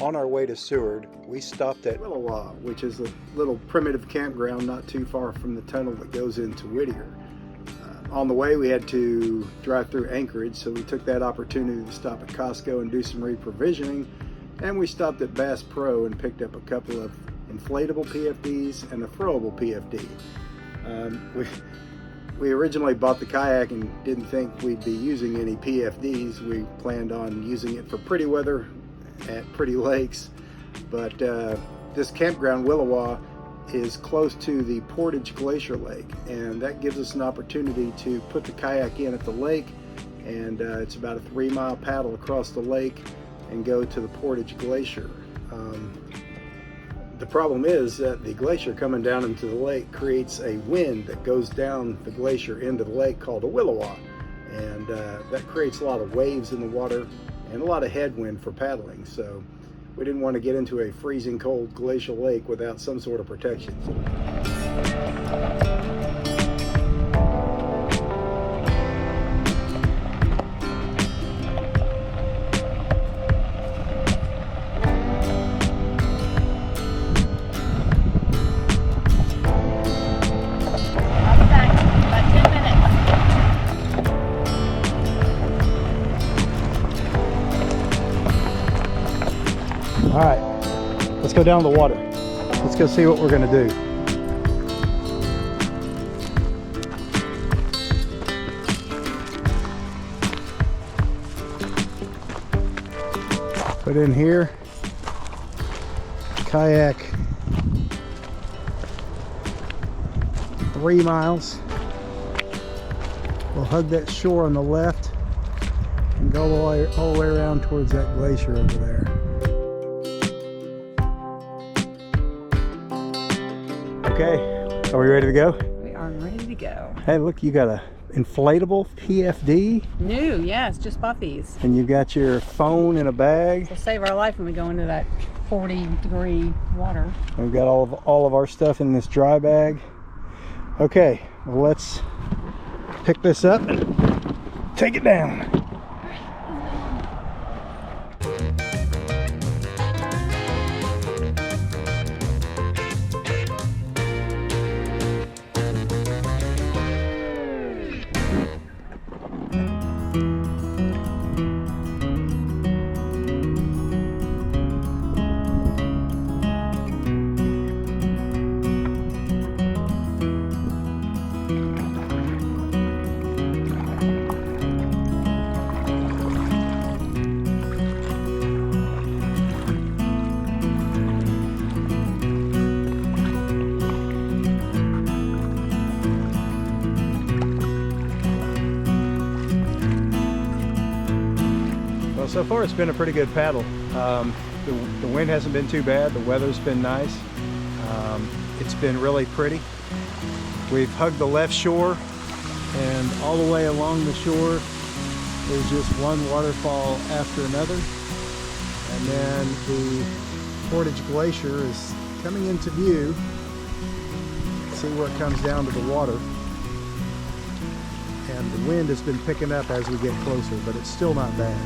On our way to Seward, we stopped at Willowa, which is a little primitive campground not too far from the tunnel that goes into Whittier. On the way, we had to drive through Anchorage, so we took that opportunity to stop at Costco and do some reprovisioning. And we stopped at Bass Pro and picked up a couple of inflatable PFDs and a throwable PFD. We originally bought the kayak and didn't think we'd be using any PFDs. We planned on using it for pretty weather at pretty lakes, but this campground, Willowa, is close to the Portage Glacier Lake, and that gives us an opportunity to put the kayak in at the lake, and it's about a 3-mile paddle across the lake and go to the Portage Glacier. The problem is that the glacier coming down into the lake creates a wind that goes down the glacier into the lake called a Willowa, and that creates a lot of waves in the water and a lot of headwind for paddling. So we didn't want to get into a freezing cold glacial lake without some sort of protection. All right, let's go down the water. Let's go see what we're gonna do. Put in here, kayak 3 miles. We'll hug that shore on the left and go all the way around towards that glacier over there. Okay, are we ready to go? We are ready to go. Hey, look, you got a inflatable PFD. New, yes, just bought these. And you got your phone in a bag. It'll save our life when we go into that 40-degree water. We've got all of our stuff in this dry bag. Okay, well, let's pick this up and take it down. So far it's been a pretty good paddle. The wind hasn't been too bad, the weather's been nice. It's been really pretty. We've hugged the left shore, and all the way along the shore there's just one waterfall after another. And then the Portage Glacier is coming into view. See where it comes down to the water. And the wind has been picking up as we get closer, but it's still not bad.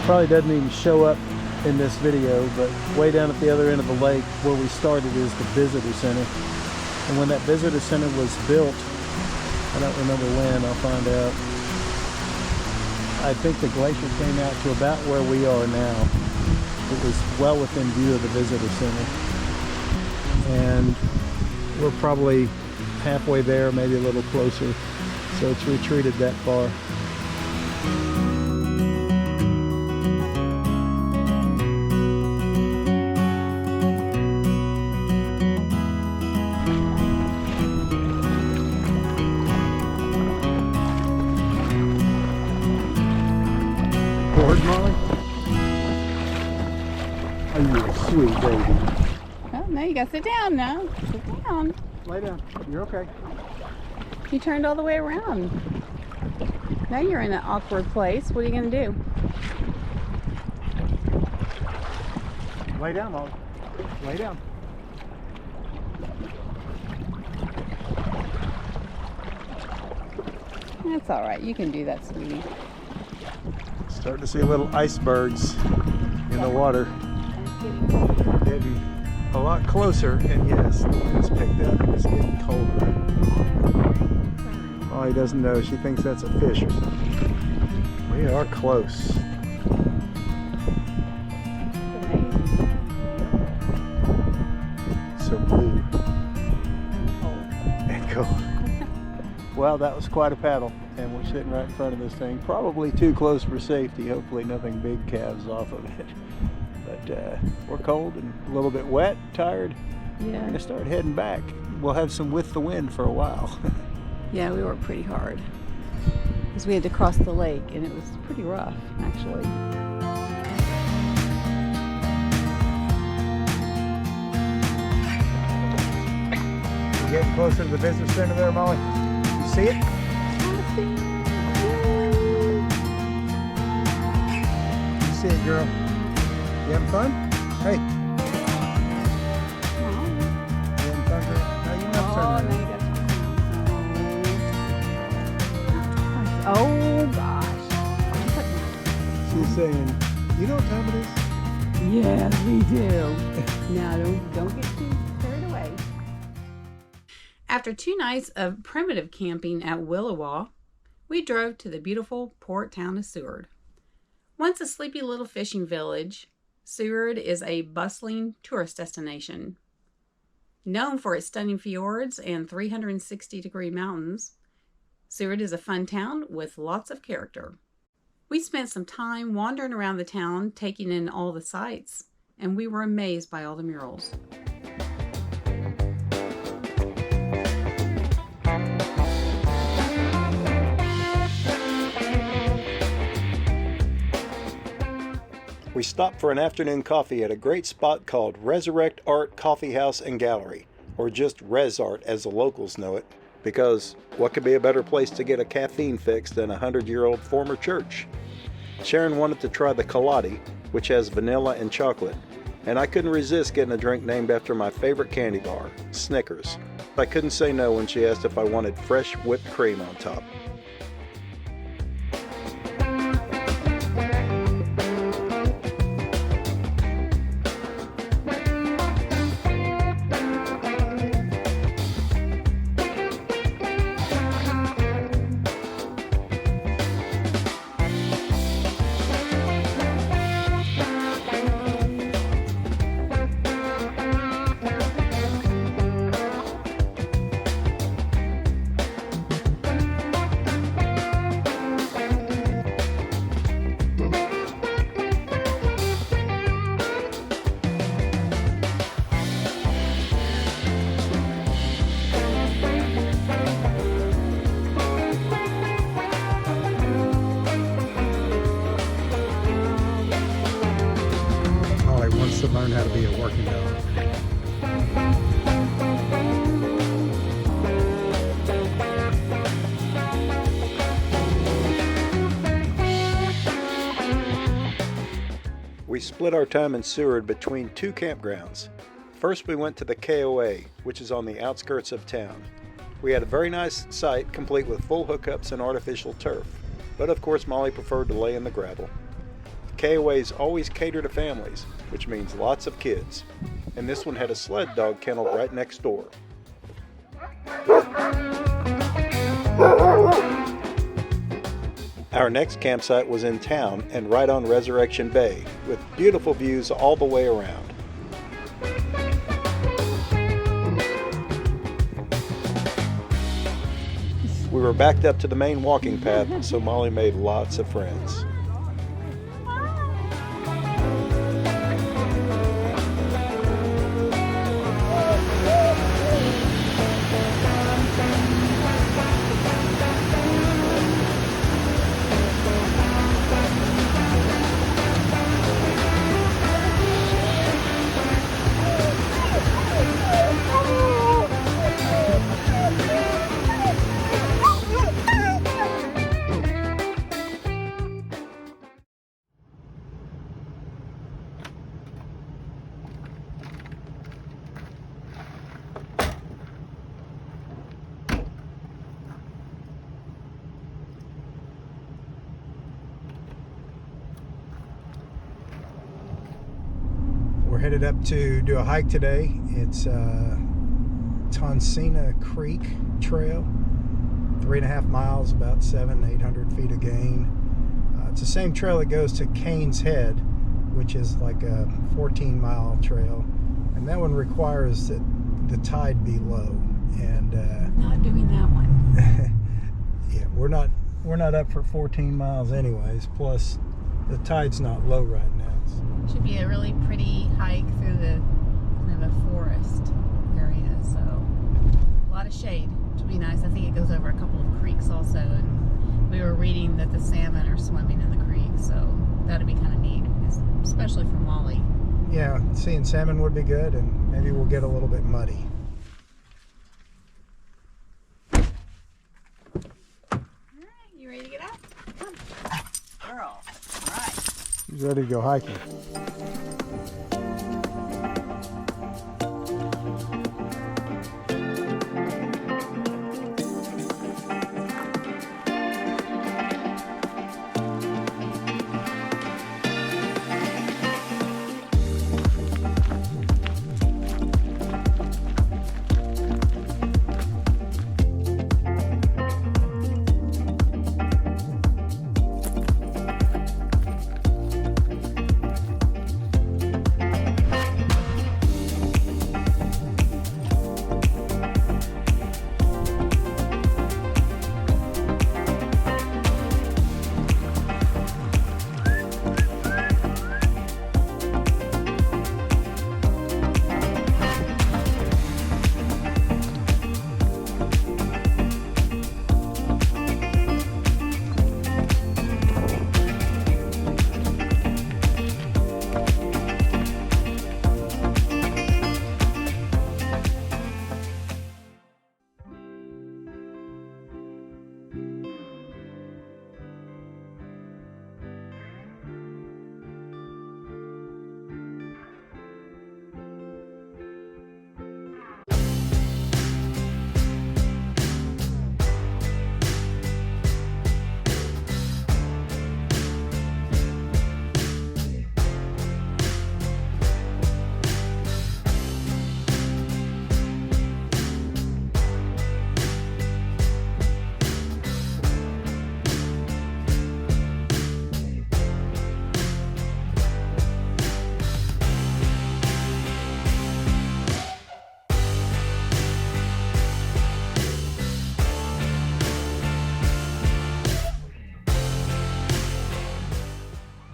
Probably doesn't even show up in this video, but way down at the other end of the lake where we started is the visitor center. And when that visitor center was built, I don't remember when, I'll find out. I think the glacier came out to about where we are now. It was well within view of the visitor center. And we're probably halfway there, maybe a little closer. So it's retreated that far. Molly? Oh, you're a sweet baby. Oh, no, you gotta sit down now. Sit down. Lay down. You're okay. You turned all the way around. Now you're in an awkward place. What are you gonna do? Lay down, Molly. Lay down. That's all right. You can do that, sweetie. Starting to see little icebergs in the water. Getting a lot closer, and yes, the wind's picked up. It's getting colder. Oh, he doesn't know. She thinks that's a fish or something. We are close. So blue and cold. Well, that was quite a paddle, and we're sitting right in front of this thing. Probably too close for safety. Hopefully nothing big calves off of it. But we're cold and a little bit wet, tired. Yeah. We're gonna start heading back. We'll have some with the wind for a while. Yeah, we worked pretty hard because we had to cross the lake, and it was pretty rough, actually. We're getting closer to the business center there, Molly. You see it? You see it, girl. You having fun? Hey. You having fun, girl? Now you have fun. Oh gosh. She's saying, you know what time it is? Yes, we do. Now don't get too carried away. After 2 nights of primitive camping at Willowa, we drove to the beautiful port town of Seward. Once a sleepy little fishing village, Seward is a bustling tourist destination. Known for its stunning fjords and 360-degree mountains, Seward is a fun town with lots of character. We spent some time wandering around the town, taking in all the sights, and we were amazed by all the murals. We stopped for an afternoon coffee at a great spot called Resurrect Art Coffee House and Gallery, or just Res Art as the locals know it, because what could be a better place to get a caffeine fix than a 100-year-old former church? Sharon wanted to try the Kaladi, which has vanilla and chocolate, and I couldn't resist getting a drink named after my favorite candy bar, Snickers. I couldn't say no when she asked if I wanted fresh whipped cream on top. To learn how to be a working dog. We split our time in Seward between 2 campgrounds. First we went to the KOA, which is on the outskirts of town. We had a very nice site complete with full hookups and artificial turf, but of course Molly preferred to lay in the gravel. KOAs always cater to families, which means lots of kids, and this one had a sled dog kennel right next door. Our next campsite was in town and right on Resurrection Bay, with beautiful views all the way around. We were backed up to the main walking path, so Molly made lots of friends. headed up to do a hike today. It's Tonsina Creek Trail, 3.5 miles, about 800 feet of gain. It's the same trail that goes to Cain's Head, which is like a 14-mile trail, and that one requires that the tide be low. And not doing that one. yeah, we're not up for 14 miles anyways. Plus, the tide's not low right now. Should be a really pretty hike through the kind of a forest area, so a lot of shade, which would be nice. I think it goes over a couple of creeks also, and we were reading that the salmon are swimming in the creek, so that'd be kind of neat, especially for Molly. Yeah, seeing salmon would be good, and maybe we'll get a little bit muddy. All right, you ready to get out? Come on. Girl, all right. He's ready to go hiking.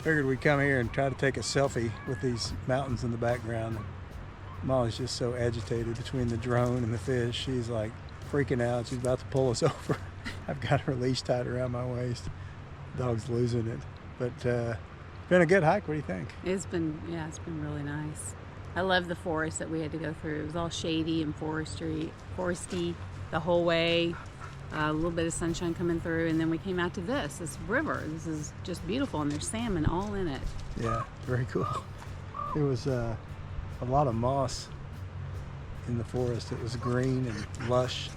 Figured we'd come here and try to take a selfie with these mountains in the background. Molly's just so agitated between the drone and the fish. She's like freaking out. She's about to pull us over. I've got her leash tied around my waist. The dog's losing it. But been a good hike. What do you think? It's been really nice. I love the forest that we had to go through. It was all shady and foresty the whole way. A little bit of sunshine coming through, and then we came out to this river. This is just beautiful, and there's salmon all in it. Yeah, very cool. It was a lot of moss in the forest. It was green and lush.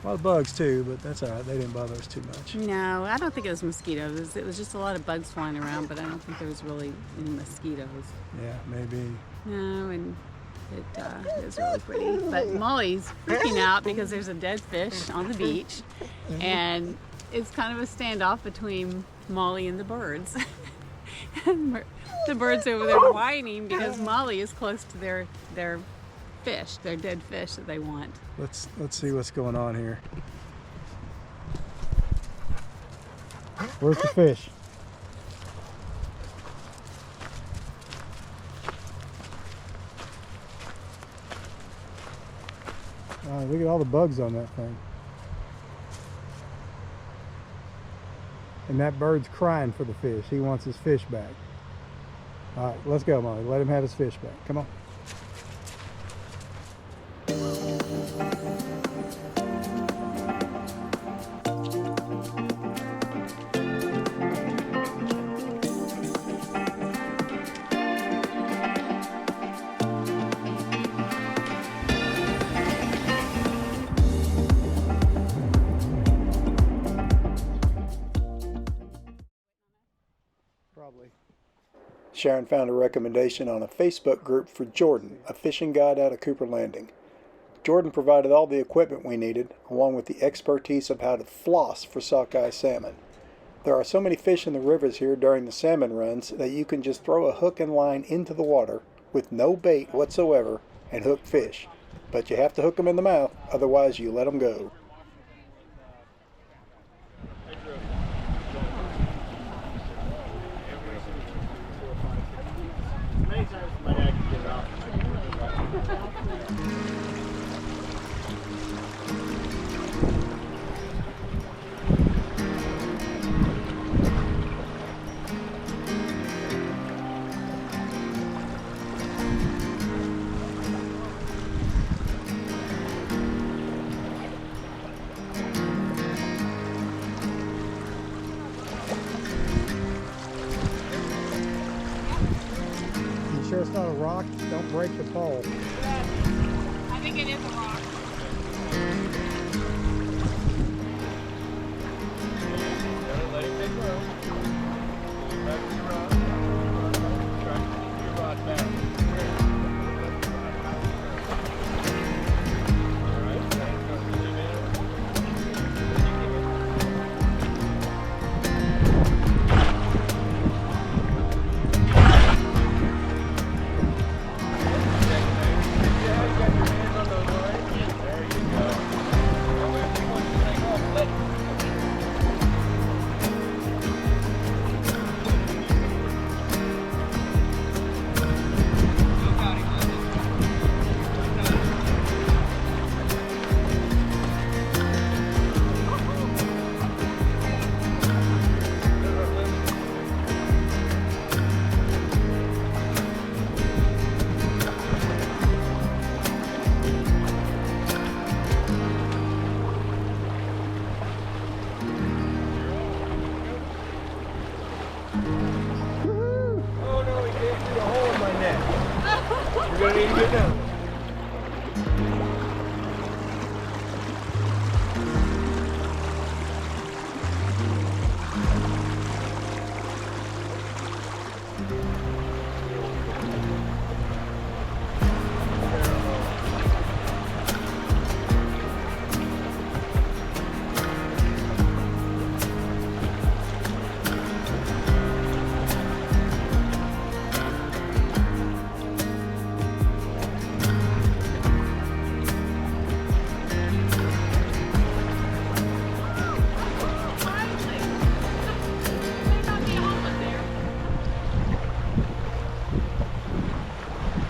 A lot of bugs too, but that's all right. They didn't bother us too much. No, I don't think it was mosquitoes. It was just a lot of bugs flying around, but I don't think there was really any mosquitoes. Yeah, maybe. No, and it was really pretty. But Molly's freaking out because there's a dead fish on the beach, and it's kind of a standoff between Molly and the birds. And the birds are over there whining because Molly is close to their fish, their dead fish that they want. Let's see what's going on here. Where's the fish? Look at all the bugs on that thing. And that bird's crying for the fish. He wants his fish back. All right, let's go, Molly. Let him have his fish back. Come on. Probably. Sharon found a recommendation on a Facebook group for Jordan, a fishing guide out of Cooper Landing. Jordan provided all the equipment we needed, along with the expertise of how to floss for sockeye salmon. There are so many fish in the rivers here during the salmon runs that you can just throw a hook and line into the water with no bait whatsoever and hook fish. But you have to hook them in the mouth, otherwise you let them go. You sure it's not a rock? Don't break the pole. I think it is a rock. Let it take row. Back to your rod. Try to keep your rod down. Alright, go through the middle. Oh no, he came through the hole in my net. You're gonna need to get down.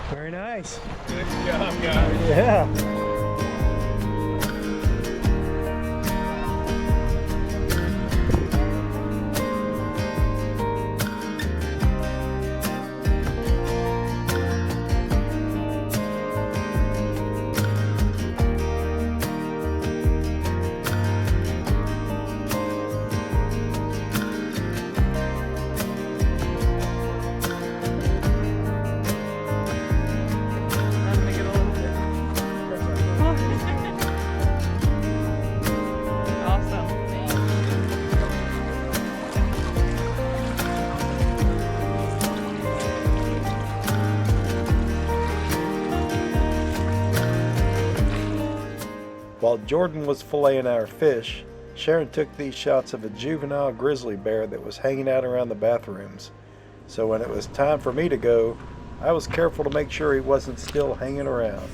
Very nice. Good job, guys. Yeah. While Jordan was filleting our fish, Sharon took these shots of a juvenile grizzly bear that was hanging out around the bathrooms. So when it was time for me to go, I was careful to make sure he wasn't still hanging around.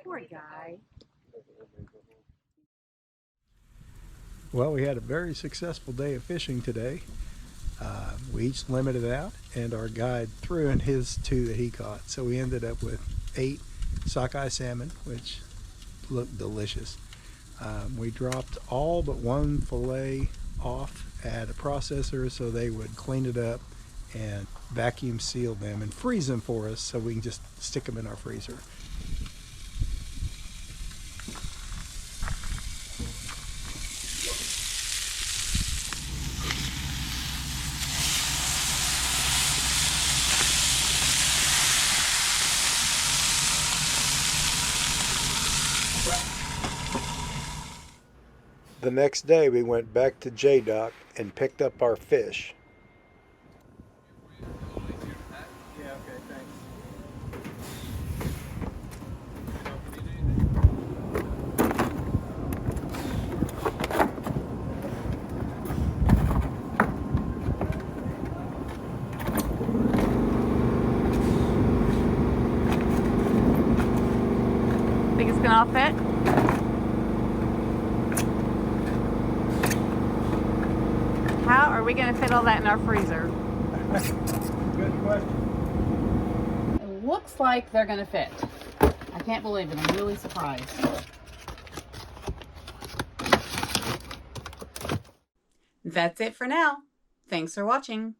Poor guy. Well, we had a very successful day of fishing today. We each limited out, and our guide threw in his 2 that he caught. So we ended up with 8 sockeye salmon, which looked delicious. We dropped all but 1 fillet off at a processor so they would clean it up and vacuum seal them and freeze them for us so we can just stick them in our freezer. The next day we went back to J-Dock and picked up our fish. Yeah, okay, thanks. Think it's gonna all fit? How are we gonna fit all that in our freezer? Good question. It looks like they're gonna fit. I can't believe it. I'm really surprised. That's it for now. Thanks for watching.